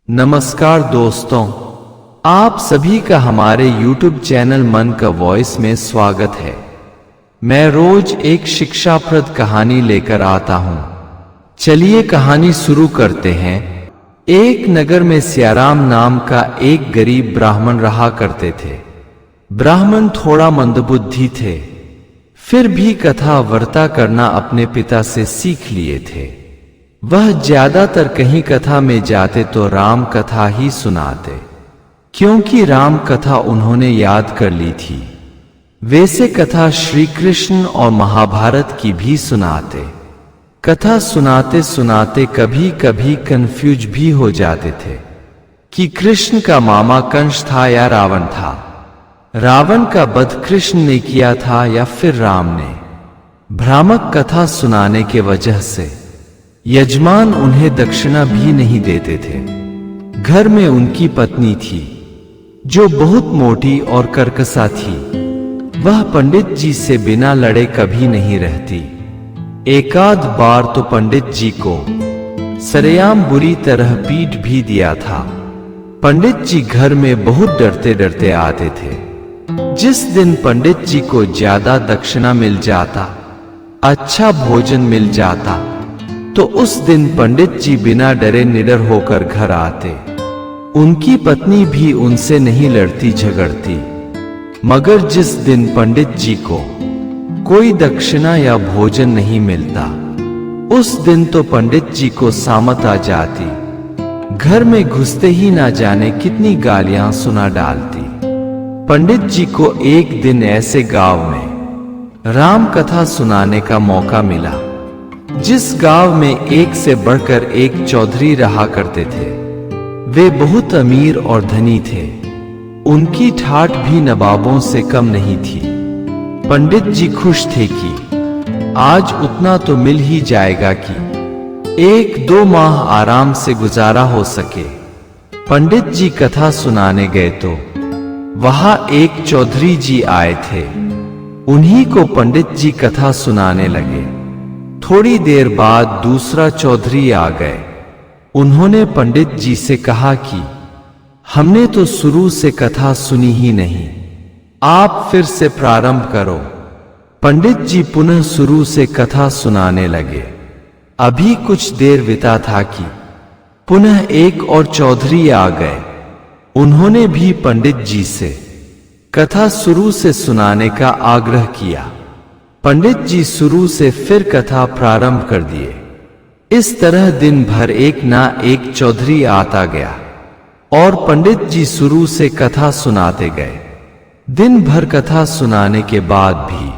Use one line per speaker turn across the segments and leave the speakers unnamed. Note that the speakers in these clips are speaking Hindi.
नमस्कार दोस्तों, आप सभी का हमारे YouTube चैनल मन का वॉइस में स्वागत है। मैं रोज एक शिक्षाप्रद कहानी लेकर आता हूं। चलिए कहानी शुरू करते हैं। एक नगर में सियाराम नाम का एक गरीब ब्राह्मण रहा करते थे। ब्राह्मण थोड़ा मंदबुद्धि थे, फिर भी कथा वार्ता करना अपने पिता से सीख लिए थे। वह ज्यादातर कहीं कथा में जाते तो राम कथा ही सुनाते, क्योंकि राम कथा उन्होंने याद कर ली थी। वैसे कथा श्री कृष्ण और महाभारत की भी सुनाते। कथा सुनाते सुनाते कभी कभी कंफ्यूज भी हो जाते थे कि कृष्ण का मामा कंस था या रावण था, रावण का वध कृष्ण ने किया था या फिर राम ने। भ्रामक कथा सुनाने के वजह से यजमान उन्हें दक्षिणा भी नहीं देते थे। घर में उनकी पत्नी थी जो बहुत मोटी और कर्कशा थी। वह पंडित जी से बिना लड़े कभी नहीं रहती। एकाध बार तो पंडित जी को सरेआम बुरी तरह पीट भी दिया था। पंडित जी घर में बहुत डरते डरते आते थे। जिस दिन पंडित जी को ज्यादा दक्षिणा मिल जाता, अच्छा भोजन मिल जाता, तो उस दिन पंडित जी बिना डरे निडर होकर घर आते। उनकी पत्नी भी उनसे नहीं लड़ती झगड़ती। मगर जिस दिन पंडित जी को कोई दक्षिणा या भोजन नहीं मिलता, उस दिन तो पंडित जी को सामत आ जाती। घर में घुसते ही ना जाने कितनी गालियां सुना डालती। पंडित जी को एक दिन ऐसे गांव में राम कथा सुनाने का मौका मिला, जिस गांव में एक से बढ़कर एक चौधरी रहा करते थे। वे बहुत अमीर और धनी थे। उनकी ठाठ भी नवाबों से कम नहीं थी। पंडित जी खुश थे कि आज उतना तो मिल ही जाएगा कि 1-2 माह आराम से गुजारा हो सके। पंडित जी कथा सुनाने गए तो वहां एक चौधरी जी आए थे। उन्हीं को पंडित जी कथा सुनाने लगे। थोड़ी देर बाद दूसरा चौधरी आ गए। उन्होंने पंडित जी से कहा कि हमने तो शुरू से कथा सुनी ही नहीं, आप फिर से प्रारंभ करो। पंडित जी पुनः शुरू से कथा सुनाने लगे। अभी कुछ देर बीता था कि पुनः एक और चौधरी आ गए। उन्होंने भी पंडित जी से कथा शुरू से सुनाने का आग्रह किया। पंडित जी शुरू से फिर कथा प्रारंभ कर दिए। इस तरह दिन भर एक ना एक चौधरी आता गया और पंडित जी शुरू से कथा सुनाते गए। दिन भर कथा सुनाने के बाद भी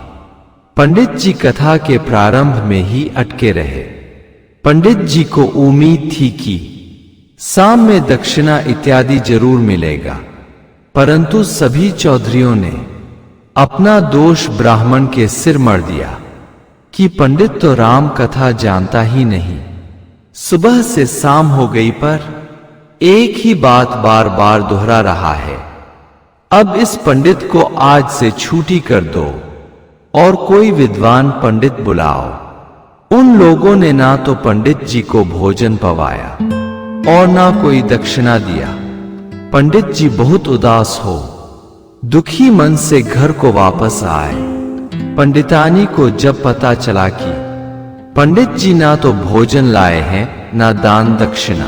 पंडित जी कथा के प्रारंभ में ही अटके रहे। पंडित जी को उम्मीद थी कि शाम में दक्षिणा इत्यादि जरूर मिलेगा, परंतु सभी चौधरियों ने अपना दोष ब्राह्मण के सिर मढ़ दिया कि पंडित तो राम कथा जानता ही नहीं। सुबह से शाम हो गई पर एक ही बात बार बार दोहरा रहा है। अब इस पंडित को आज से छुट्टी कर दो और कोई विद्वान पंडित बुलाओ। उन लोगों ने ना तो पंडित जी को भोजन पवाया और ना कोई दक्षिणा दिया। पंडित जी बहुत उदास हो दुखी मन से घर को वापस आए। पंडितानी को जब पता चला कि पंडित जी ना तो भोजन लाए हैं ना दान दक्षिणा,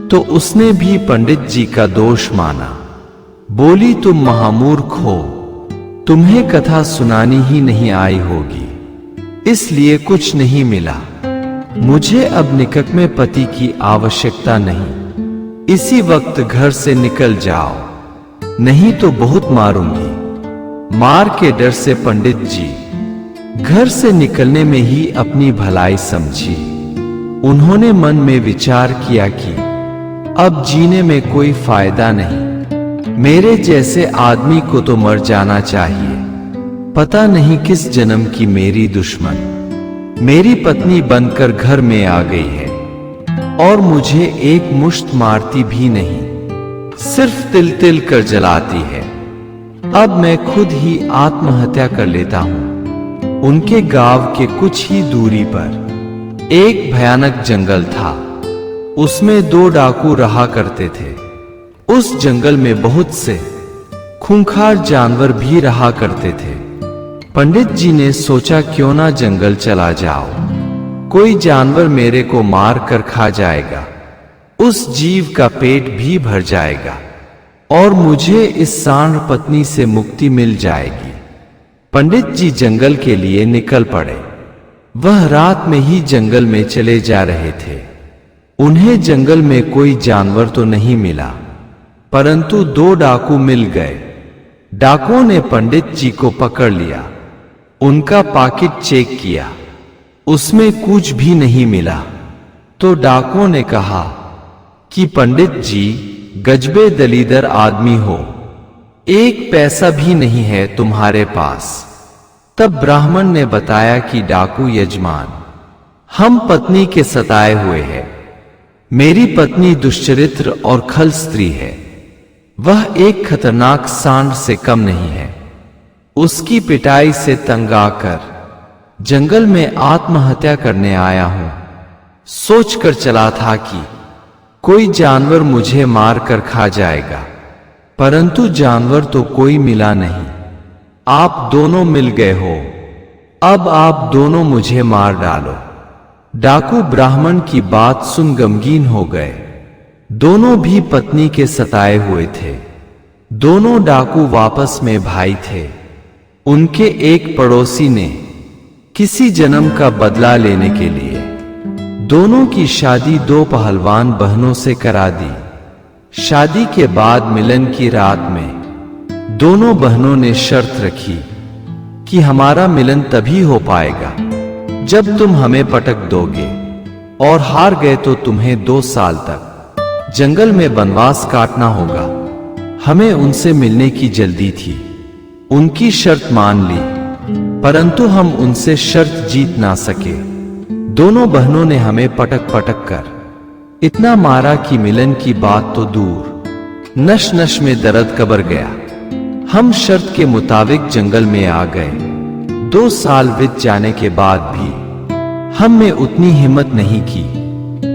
तो उसने भी पंडित जी का दोष माना। बोली, तुम महामूर्ख हो, तुम्हें कथा सुनानी ही नहीं आई होगी, इसलिए कुछ नहीं मिला। मुझे अब निकट में पति की आवश्यकता नहीं। इसी वक्त घर से निकल जाओ, नहीं तो बहुत मारूंगी। मार के डर से पंडित जी घर से निकलने में ही अपनी भलाई समझी। उन्होंने मन में विचार किया कि अब जीने में कोई फायदा नहीं। मेरे जैसे आदमी को तो मर जाना चाहिए। पता नहीं किस जन्म की मेरी दुश्मन मेरी पत्नी बनकर घर में आ गई है और मुझे एक मुश्त मारती भी नहीं, सिर्फ तिल तिल कर जलाती है। अब मैं खुद ही आत्महत्या कर लेता हूं। उनके गांव के कुछ ही दूरी पर एक भयानक जंगल था। उसमें 2 डाकू रहा करते थे। उस जंगल में बहुत से खूंखार जानवर भी रहा करते थे। पंडित जी ने सोचा क्यों ना जंगल चला जाओ, कोई जानवर मेरे को मार कर खा जाएगा, उस जीव का पेट भी भर जाएगा और मुझे इस सांड पत्नी से मुक्ति मिल जाएगी। पंडित जी जंगल के लिए निकल पड़े। वह रात में ही जंगल में चले जा रहे थे। उन्हें जंगल में कोई जानवर तो नहीं मिला, परंतु 2 डाकू मिल गए। डाकुओं ने पंडित जी को पकड़ लिया, उनका पॉकेट चेक किया, उसमें कुछ भी नहीं मिला। तो डाकुओं ने कहा कि पंडित जी गजबे दलीदर आदमी हो, 1 पैसा भी नहीं है तुम्हारे पास। तब ब्राह्मण ने बताया कि डाकू यजमान, हम पत्नी के सताए हुए हैं। मेरी पत्नी दुश्चरित्र और खल स्त्री है। वह एक खतरनाक सांड से कम नहीं है। उसकी पिटाई से तंग आकर जंगल में आत्महत्या करने आया हूं। सोचकर चला था कि कोई जानवर मुझे मार कर खा जाएगा, परंतु जानवर तो कोई मिला नहीं। आप दोनों मिल गए हो, अब आप दोनों मुझे मार डालो। डाकू ब्राह्मण की बात सुन गमगीन हो गए। दोनों भी पत्नी के सताए हुए थे। दोनों डाकू आपस में भाई थे। उनके एक पड़ोसी ने किसी जन्म का बदला लेने के लिए दोनों की शादी 2 पहलवान बहनों से करा दी। शादी के बाद मिलन की रात में दोनों बहनों ने शर्त रखी कि हमारा मिलन तभी हो पाएगा जब तुम हमें पटक दोगे, और हार गए तो तुम्हें 2 साल तक जंगल में वनवास काटना होगा। हमें उनसे मिलने की जल्दी थी। उनकी शर्त मान ली, परंतु हम उनसे शर्त जीत ना सके। दोनों बहनों ने हमें पटक पटक कर इतना मारा कि मिलन की बात तो दूर, नश नश में दर्द कबर गया। हम शर्त के मुताबिक जंगल में आ गए। 2 साल बीत जाने के बाद भी हमने उतनी हिम्मत नहीं की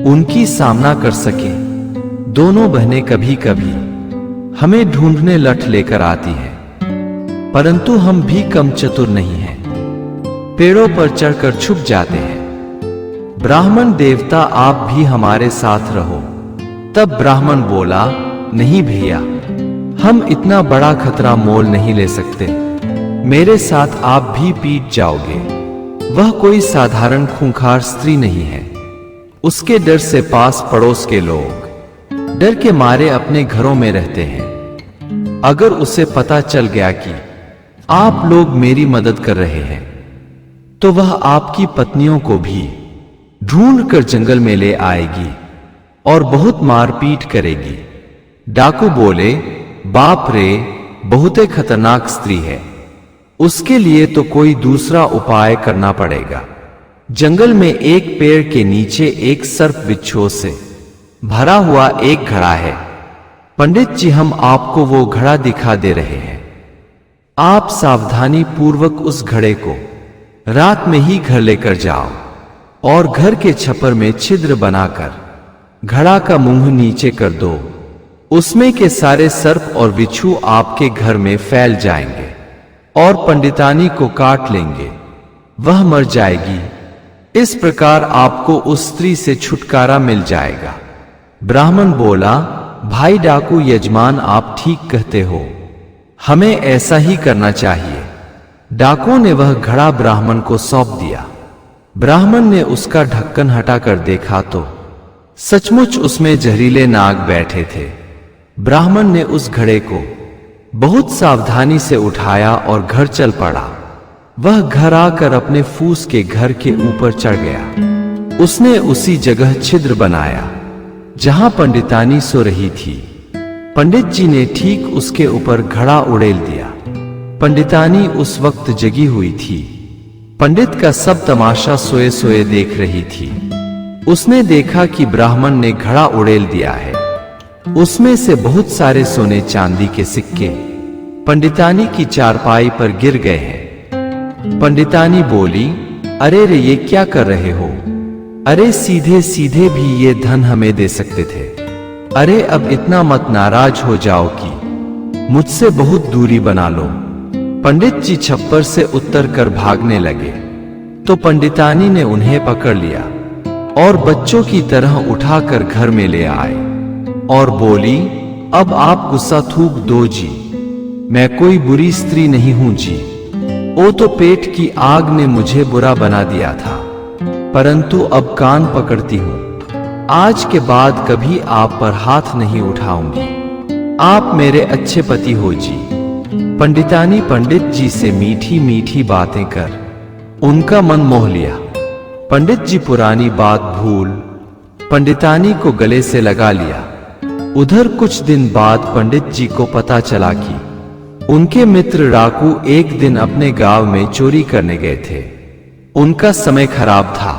उनकी सामना कर सके। दोनों बहनें कभी कभी हमें ढूंढने लठ लेकर आती हैं, परंतु हम भी कम चतुर नहीं हैं। पेड़ों पर चढ़कर छुप जाते हैं। ब्राह्मण देवता आप भी हमारे साथ रहो। तब ब्राह्मण बोला, नहीं भैया, हम इतना बड़ा खतरा मोल नहीं ले सकते। मेरे साथ आप भी पीट जाओगे। वह कोई साधारण खूंखार स्त्री नहीं है। उसके डर से पास पड़ोस के लोग डर के मारे अपने घरों में रहते हैं। अगर उसे पता चल गया कि आप लोग मेरी मदद कर रहे हैं, तो वह आपकी पत्नियों को भी ढूंढ कर जंगल में ले आएगी और बहुत मारपीट करेगी। डाकू बोले, बाप रे, बहुत खतरनाक स्त्री है। उसके लिए तो कोई दूसरा उपाय करना पड़ेगा। जंगल में एक पेड़ के नीचे एक सर्प बिच्छू से भरा हुआ एक घड़ा है। पंडित जी, हम आपको वो घड़ा दिखा दे रहे हैं। आप सावधानी पूर्वक उस घड़े को रात में ही घर लेकर जाओ और घर के छप्पर में छिद्र बनाकर घड़ा का मुंह नीचे कर दो। उसमें के सारे सर्प और बिच्छू आपके घर में फैल जाएंगे और पंडितानी को काट लेंगे। वह मर जाएगी। इस प्रकार आपको उस स्त्री से छुटकारा मिल जाएगा। ब्राह्मण बोला, भाई डाकू यजमान, आप ठीक कहते हो, हमें ऐसा ही करना चाहिए। डाकुओं ने वह घड़ा ब्राह्मण को सौंप दिया। ब्राह्मण ने उसका ढक्कन हटाकर देखा तो सचमुच उसमें जहरीले नाग बैठे थे। ब्राह्मण ने उस घड़े को बहुत सावधानी से उठाया और घर चल पड़ा। वह घर आकर अपने फूस के घर के ऊपर चढ़ गया। उसने उसी जगह छिद्र बनाया जहां पंडितानी सो रही थी। पंडित जी ने ठीक उसके ऊपर घड़ा उड़ेल दिया। पंडितानी उस वक्त जगी हुई थी। पंडित का सब तमाशा सोए सोए देख रही थी। उसने देखा कि ब्राह्मण ने घड़ा उड़ेल दिया है। उसमें से बहुत सारे सोने चांदी के सिक्के पंडितानी की चारपाई पर गिर गए हैं। पंडितानी बोली, अरे रे, ये क्या कर रहे हो? अरे सीधे सीधे भी ये धन हमें दे सकते थे। अरे अब इतना मत नाराज हो जाओ कि मुझसे बहुत दूरी बना लो। पंडित जी छप्पर से उतर कर भागने लगे तो पंडितानी ने उन्हें पकड़ लिया और बच्चों की तरह उठाकर घर में ले आए और बोली, अब आप गुस्सा थूक दो जी, मैं कोई बुरी स्त्री नहीं हूं जी। वो तो पेट की आग ने मुझे बुरा बना दिया था, परंतु अब कान पकड़ती हूं। आज के बाद कभी आप पर हाथ नहीं उठाऊंगी। आप मेरे अच्छे पति हो जी। पंडितानी पंडित जी से मीठी मीठी बातें कर उनका मन मोह लिया। पंडित जी पुरानी बात भूल पंडितानी को गले से लगा लिया। उधर कुछ दिन बाद पंडित जी को पता चला कि उनके मित्र डाकू एक दिन अपने गांव में चोरी करने गए थे। उनका समय खराब था।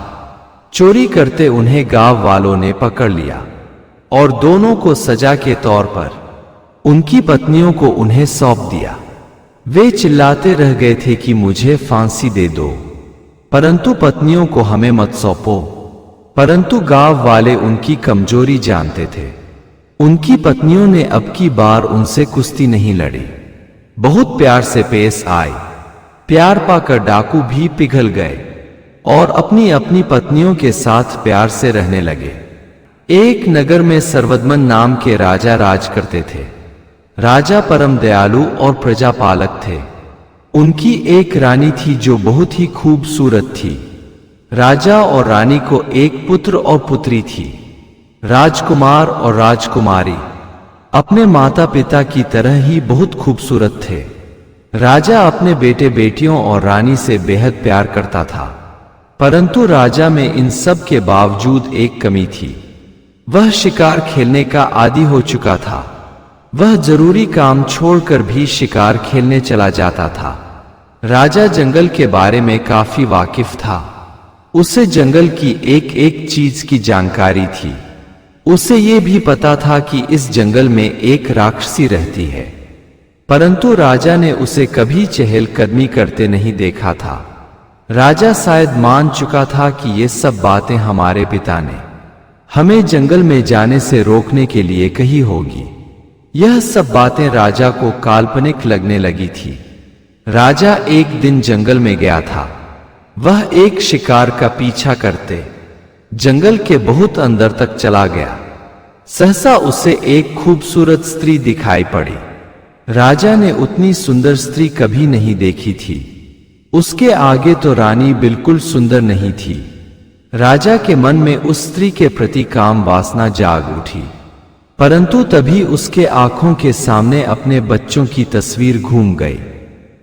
चोरी करते उन्हें गांव वालों ने पकड़ लिया और दोनों को सजा के तौर पर उनकी पत्नियों को उन्हें सौंप दिया। वे चिल्लाते रह गए थे कि मुझे फांसी दे दो, परंतु पत्नियों को हमें मत सौंपो। परंतु गांव वाले उनकी कमजोरी जानते थे। उनकी पत्नियों ने अब की बार उनसे कुश्ती नहीं लड़ी, बहुत प्यार से पेश आए। प्यार पाकर डाकू भी पिघल गए और अपनी अपनी पत्नियों के साथ प्यार से रहने लगे। एक नगर में सर्वदमन नाम के राजा राज करते थे। राजा परम दयालु और प्रजापालक थे। उनकी एक रानी थी जो बहुत ही खूबसूरत थी। राजा और रानी को एक पुत्र और पुत्री थी। राजकुमार और राजकुमारी अपने माता पिता की तरह ही बहुत खूबसूरत थे। राजा अपने बेटे बेटियों और रानी से बेहद प्यार करता था, परंतु राजा में इन सब के बावजूद एक कमी थी। वह शिकार खेलने का आदी हो चुका था। वह जरूरी काम छोड़कर भी शिकार खेलने चला जाता था। राजा जंगल के बारे में काफी वाकिफ था। उसे जंगल की एक एक चीज की जानकारी थी। उसे ये भी पता था कि इस जंगल में एक राक्षसी रहती है, परंतु राजा ने उसे कभी चहलकदमी करते नहीं देखा था। राजा शायद मान चुका था कि ये सब बातें हमारे पिता ने हमें जंगल में जाने से रोकने के लिए कही होगी। यह सब बातें राजा को काल्पनिक लगने लगी थी। राजा एक दिन जंगल में गया था। वह एक शिकार का पीछा करते जंगल के बहुत अंदर तक चला गया। सहसा उसे एक खूबसूरत स्त्री दिखाई पड़ी। राजा ने उतनी सुंदर स्त्री कभी नहीं देखी थी। उसके आगे तो रानी बिल्कुल सुंदर नहीं थी। राजा के मन में उस स्त्री के प्रति काम वासना जाग उठी, परंतु तभी उसके आंखों के सामने अपने बच्चों की तस्वीर घूम गई।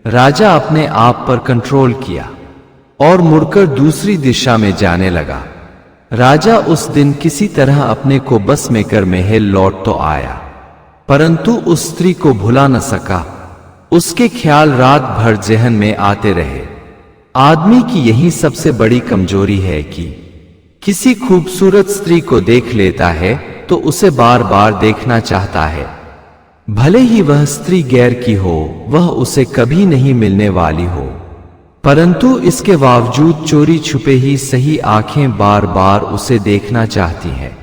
राजा अपने आप पर कंट्रोल किया और मुड़कर दूसरी दिशा में जाने लगा। राजा उस दिन किसी तरह अपने को बस में कर महल लौट तो आया, परंतु उस स्त्री को भुला न सका। उसके ख्याल रात भर ज़हन में आते रहे। आदमी की यही सबसे बड़ी कमजोरी है कि किसी खूबसूरत स्त्री को देख लेता है तो उसे बार बार देखना चाहता है, भले ही वह स्त्री गैर की हो, वह उसे कभी नहीं मिलने वाली हो, परंतु इसके बावजूद चोरी छुपे ही सही आंखें बार बार उसे देखना चाहती हैं।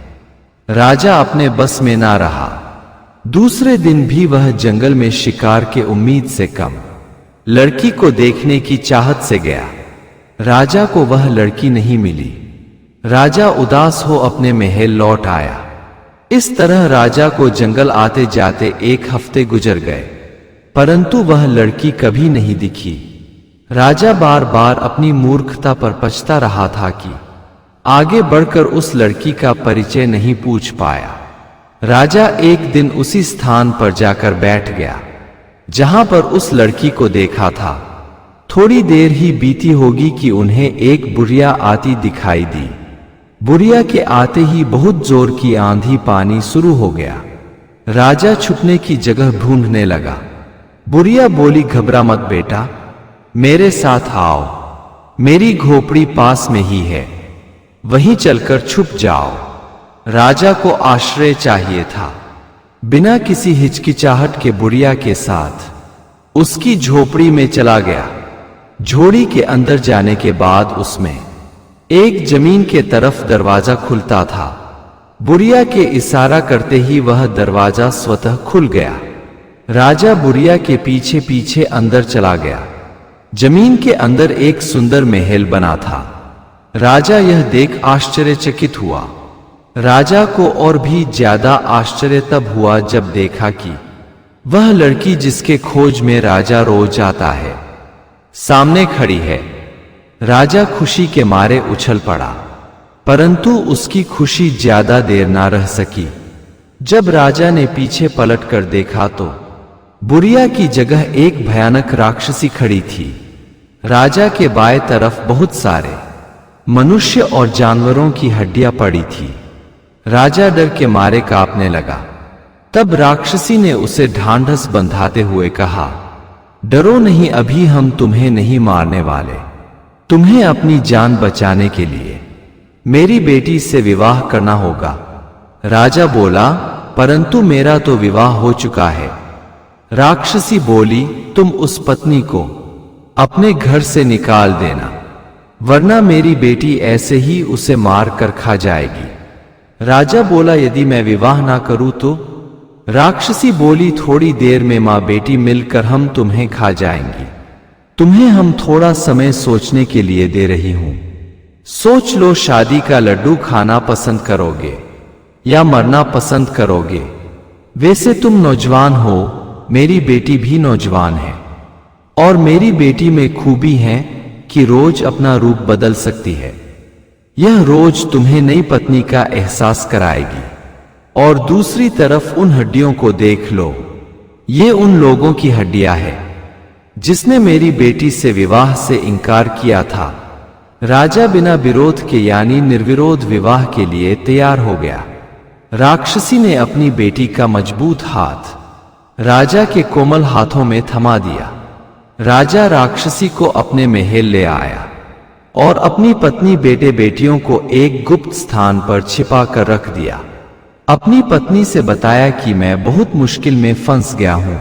राजा अपने बस में ना रहा। दूसरे दिन भी वह जंगल में शिकार के उम्मीद से कम लड़की को देखने की चाहत से गया। राजा को वह लड़की नहीं मिली। राजा उदास हो अपने महल लौट आया। इस तरह राजा को जंगल आते जाते 1 हफ्ते गुजर गए, परंतु वह लड़की कभी नहीं दिखी। राजा बार बार अपनी मूर्खता पर पछता रहा था कि आगे बढ़कर उस लड़की का परिचय नहीं पूछ पाया। राजा एक दिन उसी स्थान पर जाकर बैठ गया जहां पर उस लड़की को देखा था। थोड़ी देर ही बीती होगी कि उन्हें एक बुढ़िया आती दिखाई दी। बुढ़िया के आते ही बहुत जोर की आंधी पानी शुरू हो गया। राजा छुपने की जगह ढूंढने लगा। बुढ़िया बोली, घबरा मत बेटा, मेरे साथ आओ, मेरी झोपड़ी पास में ही है, वहीं चलकर छुप जाओ। राजा को आश्रय चाहिए था। बिना किसी हिचकिचाहट के बुढ़िया के साथ उसकी झोपड़ी में चला गया। झोड़ी के अंदर जाने के बाद उसमें एक जमीन के तरफ दरवाजा खुलता था। बुढ़िया के इशारा करते ही वह दरवाजा स्वतः खुल गया। राजा बुढ़िया के पीछे पीछे अंदर चला गया। जमीन के अंदर एक सुंदर महल बना था। राजा यह देख आश्चर्यचकित हुआ। राजा को और भी ज्यादा आश्चर्य तब हुआ जब देखा कि वह लड़की जिसके खोज में राजा रोज आता है सामने खड़ी है। राजा खुशी के मारे उछल पड़ा, परंतु उसकी खुशी ज्यादा देर ना रह सकी। जब राजा ने पीछे पलट कर देखा तो बुढ़िया की जगह एक भयानक राक्षसी खड़ी थी। राजा के बाएं तरफ बहुत सारे मनुष्य और जानवरों की हड्डियां पड़ी थी। राजा डर के मारे कांपने लगा। तब राक्षसी ने उसे ढांढस बंधाते हुए कहा, डरो नहीं, अभी हम तुम्हें नहीं मारने वाले। तुम्हें अपनी जान बचाने के लिए मेरी बेटी से विवाह करना होगा। राजा बोला, परंतु मेरा तो विवाह हो चुका है। राक्षसी बोली, तुम उस पत्नी को अपने घर से निकाल देना, वरना मेरी बेटी ऐसे ही उसे मार कर खा जाएगी। राजा बोला, यदि मैं विवाह ना करूं तो? राक्षसी बोली, थोड़ी देर में मां बेटी मिलकर हम तुम्हें खा जाएंगी। तुम्हें हम थोड़ा समय सोचने के लिए दे रही हूं। सोच लो, शादी का लड्डू खाना पसंद करोगे या मरना पसंद करोगे? वैसे तुम नौजवान हो, मेरी बेटी भी नौजवान है, और मेरी बेटी में खूबी है कि रोज अपना रूप बदल सकती है। यह रोज तुम्हें नई पत्नी का एहसास कराएगी। और दूसरी तरफ उन हड्डियों को देख लो, ये उन लोगों की हड्डियां हैं जिसने मेरी बेटी से विवाह से इनकार किया था। राजा बिना विरोध के यानी निर्विरोध विवाह के लिए तैयार हो गया। राक्षसी ने अपनी बेटी का मजबूत हाथ राजा के कोमल हाथों में थमा दिया। राजा राक्षसी को अपने महल ले आया और अपनी पत्नी बेटे बेटियों को एक गुप्त स्थान पर छिपा कर रख दिया। अपनी पत्नी से बताया कि मैं बहुत मुश्किल में फंस गया हूं,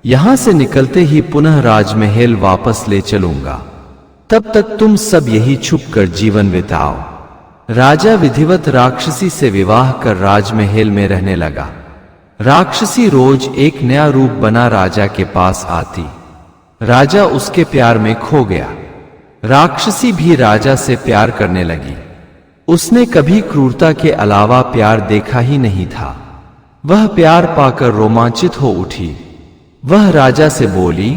यहां से निकलते ही पुनः राजमहल वापस ले चलूंगा, तब तक तुम सब यही छुप कर जीवन बिताओ। राजा विधिवत राक्षसी से विवाह कर राजमहल में रहने लगा। राक्षसी रोज एक नया रूप बना राजा के पास आती। राजा उसके प्यार में खो गया। राक्षसी भी राजा से प्यार करने लगी। उसने कभी क्रूरता के अलावा प्यार देखा ही नहीं था। वह प्यार पाकर रोमांचित हो उठी। वह राजा से बोली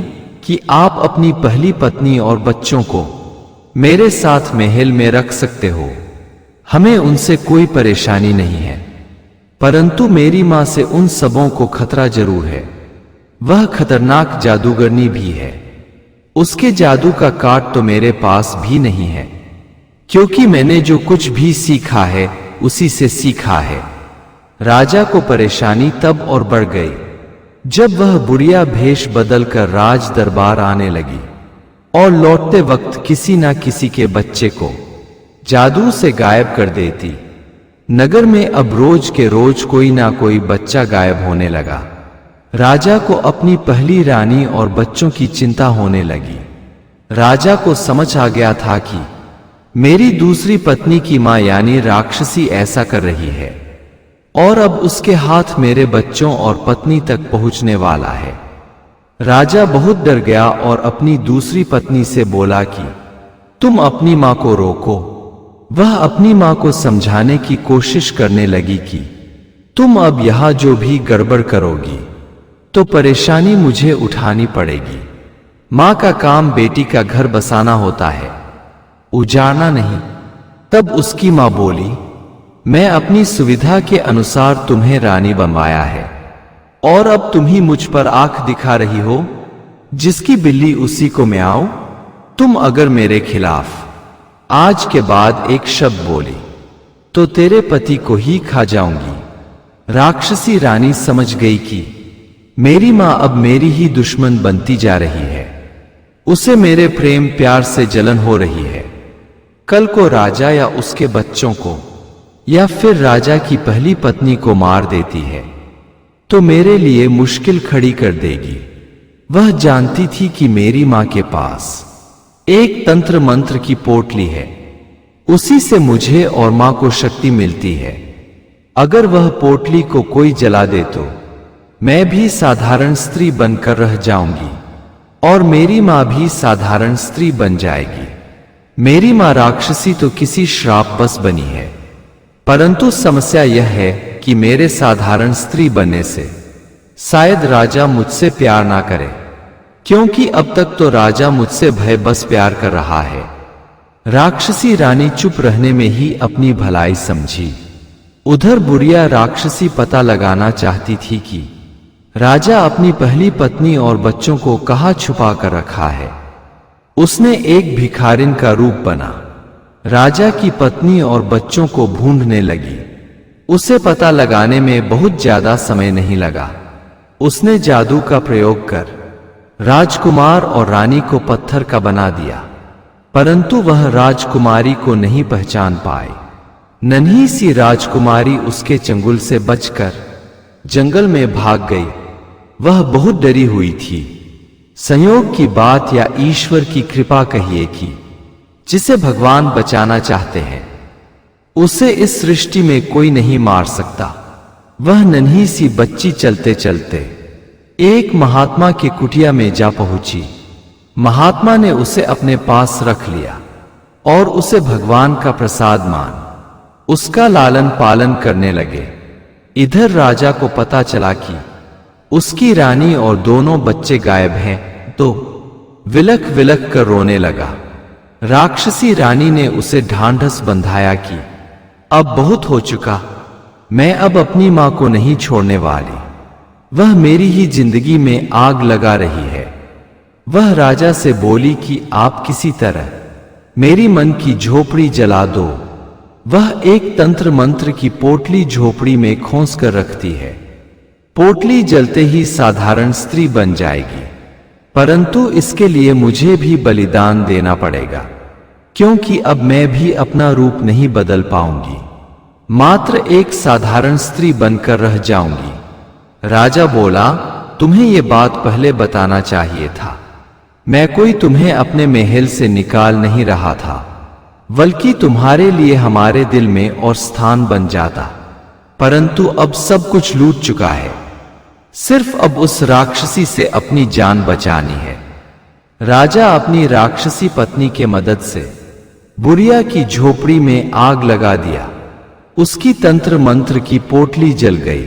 कि आप अपनी पहली पत्नी और बच्चों को मेरे साथ महल में रख सकते हो, हमें उनसे कोई परेशानी नहीं है, परंतु मेरी मां से उन सबों को खतरा जरूर है। वह खतरनाक जादूगरनी भी है। उसके जादू का काट तो मेरे पास भी नहीं है, क्योंकि मैंने जो कुछ भी सीखा है उसी से सीखा है। राजा को परेशानी तब और बढ़ गई जब वह बुढ़िया भेष बदलकर राज दरबार आने लगी और लौटते वक्त किसी ना किसी के बच्चे को जादू से गायब कर देती। नगर में अब रोज के रोज कोई ना कोई बच्चा गायब होने लगा। राजा को अपनी पहली रानी और बच्चों की चिंता होने लगी। राजा को समझ आ गया था कि मेरी दूसरी पत्नी की मां यानी राक्षसी ऐसा कर रही है और अब उसके हाथ मेरे बच्चों और पत्नी तक पहुंचने वाला है। राजा बहुत डर गया और अपनी दूसरी पत्नी से बोला कि तुम अपनी मां को रोको। वह अपनी मां को समझाने की कोशिश करने लगी कि तुम अब यहां जो भी गड़बड़ करोगी तो परेशानी मुझे उठानी पड़ेगी। मां का काम बेटी का घर बसाना होता है, उजाड़ना नहीं। तब उसकी मां बोली, मैं अपनी सुविधा के अनुसार तुम्हें रानी बनवाया है और अब तुम ही मुझ पर आंख दिखा रही हो। जिसकी बिल्ली उसी को म्याऊं। तुम अगर मेरे खिलाफ आज के बाद एक शब्द बोली तो तेरे पति को ही खा जाऊंगी। राक्षसी रानी समझ गई कि मेरी मां अब मेरी ही दुश्मन बनती जा रही है। उसे मेरे प्रेम प्यार से जलन हो रही है। कल को राजा या उसके बच्चों को या फिर राजा की पहली पत्नी को मार देती है तो मेरे लिए मुश्किल खड़ी कर देगी। वह जानती थी कि मेरी मां के पास एक तंत्र मंत्र की पोटली है उसी से मुझे और मां को शक्ति मिलती है। अगर वह पोटली को कोई जला दे तो मैं भी साधारण स्त्री बनकर रह जाऊंगी और मेरी मां भी साधारण स्त्री बन जाएगी। मेरी मां राक्षसी तो किसी श्राप बस बनी है, परंतु समस्या यह है कि मेरे साधारण स्त्री बनने से शायद राजा मुझसे प्यार ना करे, क्योंकि अब तक तो राजा मुझसे भय बस प्यार कर रहा है। राक्षसी रानी चुप रहने में ही अपनी भलाई समझी। उधर बुढ़िया राक्षसी पता लगाना चाहती थी कि राजा अपनी पहली पत्नी और बच्चों को कहाँ छुपा कर रखा है। उसने एक भिखारिन का रूप बना राजा की पत्नी और बच्चों को ढूंढने लगी। उसे पता लगाने में बहुत ज्यादा समय नहीं लगा। उसने जादू का प्रयोग कर राजकुमार और रानी को पत्थर का बना दिया, परंतु वह राजकुमारी को नहीं पहचान पाए। नन्ही सी राजकुमारी उसके चंगुल से बचकर जंगल में भाग गई। वह बहुत डरी हुई थी। संयोग की बात या ईश्वर की कृपा कहिए कि जिसे भगवान बचाना चाहते हैं उसे इस सृष्टि में कोई नहीं मार सकता। वह नन्ही सी बच्ची चलते चलते एक महात्मा की कुटिया में जा पहुंची। महात्मा ने उसे अपने पास रख लिया और उसे भगवान का प्रसाद मान उसका लालन पालन करने लगे। इधर राजा को पता चला कि उसकी रानी और दोनों बच्चे गायब हैं, तो विलख विलख कर रोने लगा। राक्षसी रानी ने उसे ढांढस बंधाया कि अब बहुत हो चुका, मैं अब अपनी मां को नहीं छोड़ने वाली। वह मेरी ही जिंदगी में आग लगा रही है। वह राजा से बोली कि आप किसी तरह मेरी मन की झोपड़ी जला दो। वह एक तंत्र मंत्र की पोटली झोपड़ी में खोस कर रखती है। पोटली जलते ही साधारण स्त्री बन जाएगी, परंतु इसके लिए मुझे भी बलिदान देना पड़ेगा, क्योंकि अब मैं भी अपना रूप नहीं बदल पाऊंगी, मात्र एक साधारण स्त्री बनकर रह जाऊंगी। राजा बोला, तुम्हें यह बात पहले बताना चाहिए था। मैं कोई तुम्हें अपने महल से निकाल नहीं रहा था, बल्कि तुम्हारे लिए हमारे दिल में और स्थान बन जाता, परंतु अब सब कुछ लूट चुका है। सिर्फ अब उस राक्षसी से अपनी जान बचानी है। राजा अपनी राक्षसी पत्नी के मदद से बुढ़िया की झोपड़ी में आग लगा दिया। उसकी तंत्र मंत्र की पोटली जल गई।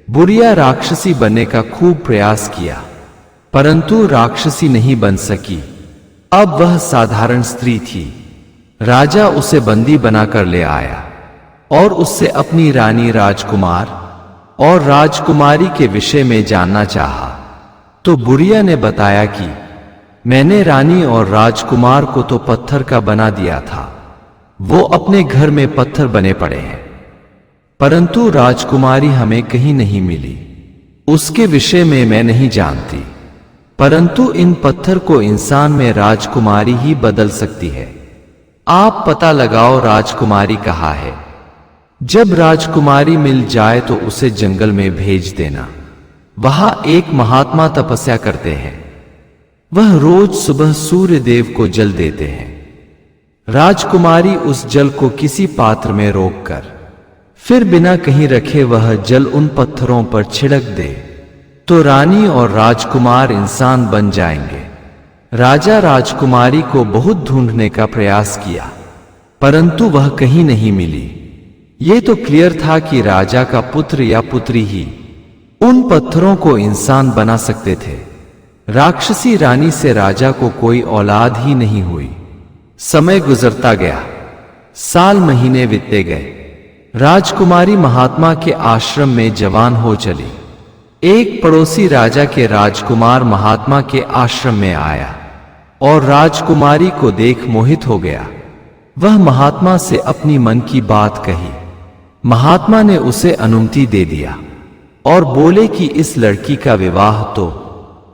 बुढ़िया राक्षसी बनने का खूब प्रयास किया, परंतु राक्षसी नहीं बन सकी। अब वह साधारण स्त्री थी। राजा उसे बंदी बनाकर ले आया और उससे अपनी रानी राजकुमार और राजकुमारी के विषय में जानना चाहा। तो बुढ़िया ने बताया कि मैंने रानी और राजकुमार को तो पत्थर का बना दिया था, वो अपने घर में पत्थर बने पड़े हैं, परंतु राजकुमारी हमें कहीं नहीं मिली। उसके विषय में मैं नहीं जानती, परंतु इन पत्थर को इंसान में राजकुमारी ही बदल सकती है। आप पता लगाओ राजकुमारी कहाँ है। जब राजकुमारी मिल जाए तो उसे जंगल में भेज देना। वहां एक महात्मा तपस्या करते हैं। वह रोज सुबह सूर्य देव को जल देते हैं। राजकुमारी उस जल को किसी पात्र में रोककर फिर बिना कहीं रखे वह जल उन पत्थरों पर छिड़क दे तो रानी और राजकुमार इंसान बन जाएंगे। राजा राजकुमारी को बहुत ढूंढने का प्रयास किया, परंतु वह कहीं नहीं मिली। ये तो क्लियर था कि राजा का पुत्र या पुत्री ही उन पत्थरों को इंसान बना सकते थे। राक्षसी रानी से राजा को कोई औलाद ही नहीं हुई। समय गुजरता गया, साल महीने बीतते गए। राजकुमारी महात्मा के आश्रम में जवान हो चली। एक पड़ोसी राजा के राजकुमार महात्मा के आश्रम में आया और राजकुमारी को देख मोहित हो गया। वह महात्मा से अपनी मन की बात कही। महात्मा ने उसे अनुमति दे दिया और बोले कि इस लड़की का विवाह तो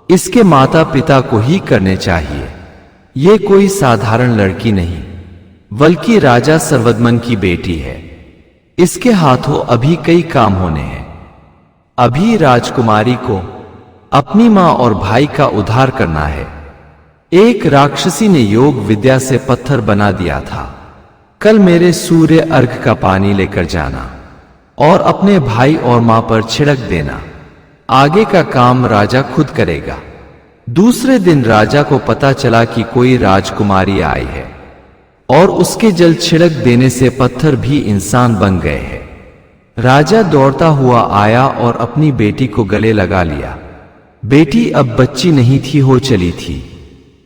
इसके माता पिता को ही करने चाहिए। ये कोई साधारण लड़की नहीं, बल्कि राजा सर्वदमन की बेटी है। इसके हाथों अभी कई काम होने हैं। अभी राजकुमारी को अपनी मां और भाई का उद्धार करना है। एक राक्षसी ने योग विद्या से पत्थर बना दिया था। कल मेरे सूर्य अर्घ का पानी लेकर जाना और अपने भाई और मां पर छिड़क देना। आगे का काम राजा खुद करेगा। दूसरे दिन राजा को पता चला कि कोई राजकुमारी आई है और उसके जल छिड़क देने से पत्थर भी इंसान बन गए हैं। राजा दौड़ता हुआ आया और अपनी बेटी को गले लगा लिया। बेटी अब बच्ची नहीं थी, हो चली थी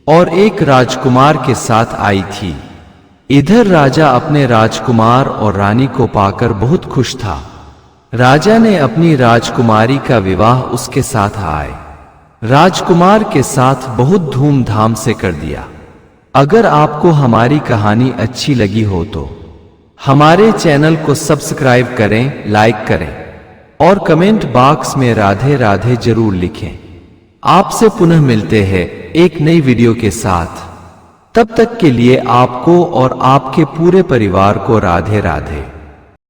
और एक राजकुमार के साथ आई थी। इधर राजा अपने राजकुमार और रानी को पाकर बहुत खुश था। राजा ने अपनी राजकुमारी का विवाह उसके साथ आए राजकुमार के साथ बहुत धूमधाम से कर दिया। अगर आपको हमारी कहानी अच्छी लगी हो तो हमारे चैनल को सब्सक्राइब करें, लाइक करें और कमेंट बॉक्स में राधे राधे जरूर लिखें। आपसे पुनः मिलते हैं एक नई वीडियो के साथ। तब तक के लिए आपको और आपके पूरे परिवार को राधे राधे।